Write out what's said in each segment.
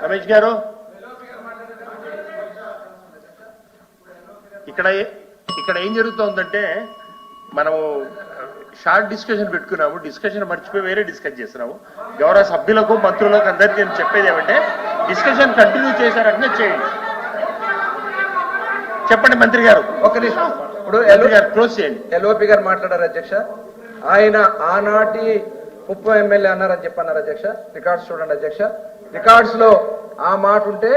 రమేష్ గారు ఇక్కడ ఏం జరుగుతుందంటే మనము షార్ట్ డిస్కషన్ పెట్టుకున్నాము, డిస్కషన్ మర్చిపోయి వేరే డిస్కస్ చేస్తున్నాము. గౌరవ సభ్యులకు మంత్రులకు అందరికీ నేను చెప్పేది ఏమంటే డిస్కషన్ కంటిన్యూ చేశారంటే చేయండి. చెప్పండి మంత్రి గారు. ఒక నిమిషం. ఇప్పుడు క్లోజ్ చేయండి. ఎల్ఓపి గారు మాట్లాడారు అధ్యక్ష. ఆయన ఆనాటి ఉప్పు ఎమ్మెల్యే అన్నారని చెప్పన్నారు అధ్యక్ష. రికార్డ్స్ చూడండి అధ్యక్ష. రికార్డ్స్ లో ఆ మాట ఉంటే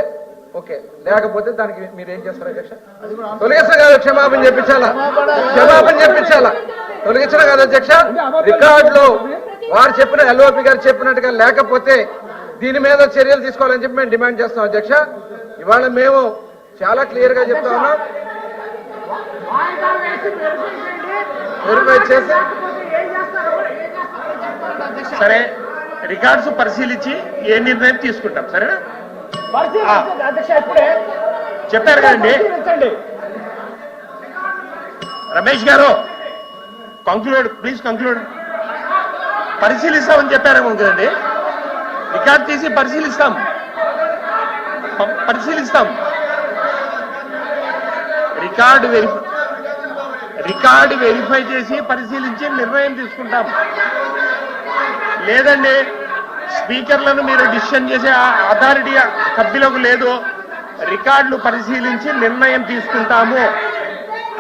ఓకే, లేకపోతే దానికి మీరు ఏం చేస్తారు అధ్యక్ష? తొలగిస్తా కాదు, క్షమాపణ చెప్పించాలా, తొలగించడం కాదు అధ్యక్ష. రికార్డ్ లో వారు చెప్పిన ఎల్ఓపి గారు చెప్పినట్టుగా లేకపోతే దీని మీద చర్యలు తీసుకోవాలని చెప్పి మేము డిమాండ్ చేస్తాం అధ్యక్ష. ఇవాళ మేము చాలా క్లియర్ గా చెప్తా ఉన్నాం. వెరిఫై చేసి సరే రికార్డ్స్ పరిశీలించి ఏ నిర్ణయం తీసుకుంటాం. సరేనా? చెప్పారు కదండి రమేష్ గారు. Conclude please conclude. పరిశీలిస్తామని చెప్పారేమో కదండి. రికార్డ్ తీసి పరిశీలిస్తాం. రికార్డు వెరిఫై చేసి పరిశీలించి నిర్ణయం తీసుకుంటాం. లేదండి స్పీకర్లను మీరు డిసిషన్ చేసే అథారిటీ సభ్యులకు లేదు. రికార్డులు పరిశీలించి నిర్ణయం తీసుకుంటాము.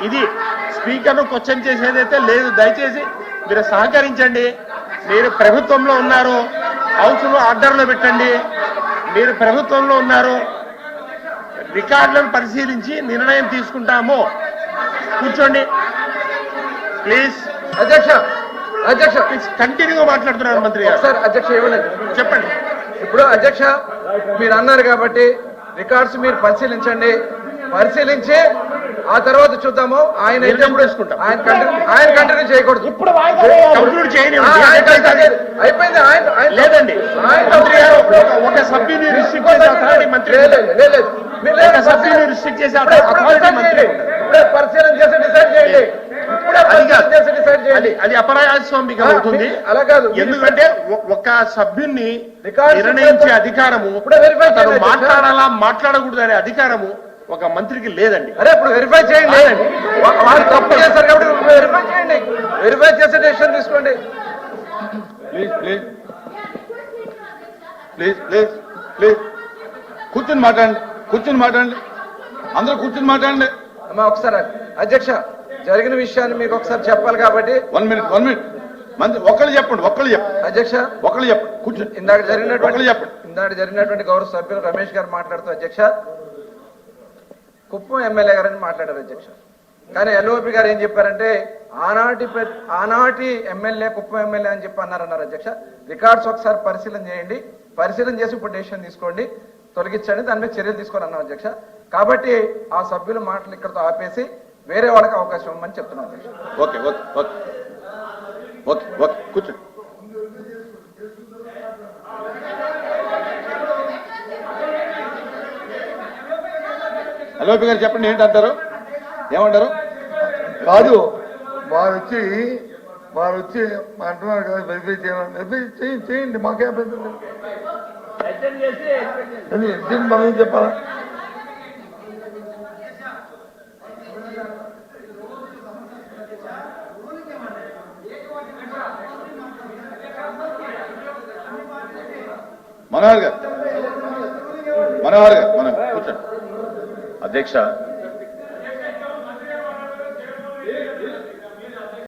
ఇది స్పీకర్ను క్వశ్చన్ చేసేదైతే లేదు. దయచేసి మీరు సహకరించండి. మీరు ప్రభుత్వంలో ఉన్నారు, హౌస్ను ఆర్డర్లో పెట్టండి. మీరు ప్రభుత్వంలో ఉన్నారు, రికార్డులను పరిశీలించి నిర్ణయం తీసుకుంటాము. కూర్చోండి ప్లీజ్. అధ్యక్ష కంటిన్యూగా మాట్లాడుతున్నారు మంత్రి గారు. సార్ అధ్యక్ష ఏమన్నా చెప్పండి. ఇప్పుడు అధ్యక్ష మీరు అన్నారు కాబట్టి రికార్డ్స్ మీరు పరిశీలించి ఆ తర్వాత చూద్దాము. ఆయన ఆయన కంటిన్యూ చేయకూడదు. ఇప్పుడు కంక్లూడ్ చేయని అయిపోయింది. లేదండి మంత్రి గారు ఒక సభ్యుని రిస్ట్రిక్ట్ చేసే అథారిటీ మంత్రి, సభ్యుని రిస్ట్రిక్ట్ చేసే అథారిటీ మంత్రి. ఇప్పుడే పరిశీలన చేసి డిసైడ్ చేయండి. అది అపరాజస్వామిగా అవుతుంది. అలా కాదు, ఎందుకంటే ఒక సభ్యున్ని నిర్ణయించే అధికారము మాట్లాడాలా మాట్లాడకూడదు అనే అధికారము ఒక మంత్రికి లేదండి. అరే ఇప్పుడు వెరిఫై చేయండి. వాళ్ళు తప్పు చేస్తారు కాబట్టి వెరిఫై చేయండి. వెరిఫై చేసే డెసిషన్ తీసుకోండి. ప్లీజ్ కూర్చుని మాట్లాడండి. అందరూ కూర్చుని మాట్లాడండి. అమ్మా ఒకసారి అధ్యక్ష జరిగిన విషయాన్ని మీకు ఒకసారి చెప్పాలి కాబట్టి 1 minute మంత్రి ఒక్కళ్ళు చెప్పండి. అధ్యక్ష ఒక్కళ్ళు చెప్పండి. కూర్చొని ఇందాక జరిగినటువంటి గౌరవ సభ్యులు రమేష్ గారు మాట్లాడుతూ అధ్యక్ష కుప్పం ఎమ్మెల్యే గారని మాట్లాడారు అధ్యక్ష. కానీ ఎల్ఓపి గారు ఏం చెప్పారంటే ఆనాటి ఎమ్మెల్యే కుప్పం ఎమ్మెల్యే అని చెప్పి అన్నారు అధ్యక్ష. రికార్డ్స్ ఒకసారి పరిశీలన చేసి ఇప్పుడు డెసిషన్ తీసుకోండి, తొలగించండి, దాని మీద చర్యలు తీసుకొని అన్నారు అధ్యక్ష. కాబట్టి ఆ సభ్యుల మాటలు ఇక్కడతో ఆపేసి వేరే వాళ్ళకి అవకాశం ఇవ్వమని చెప్తున్నాను అధ్యక్ష. ఓకే కూర్చోండి. ఎల్ఓపి గారు చెప్పండి, ఏంటంటారు? ఏమంటారు? కాదు వారు వచ్చి అంటున్నారు కదా వెరిఫై చేయండి, మాకే అభ్యంతరం మనం చెప్పాలా? మనోహర్ గారు మనం కూర్చోండి. అధ్యక్ష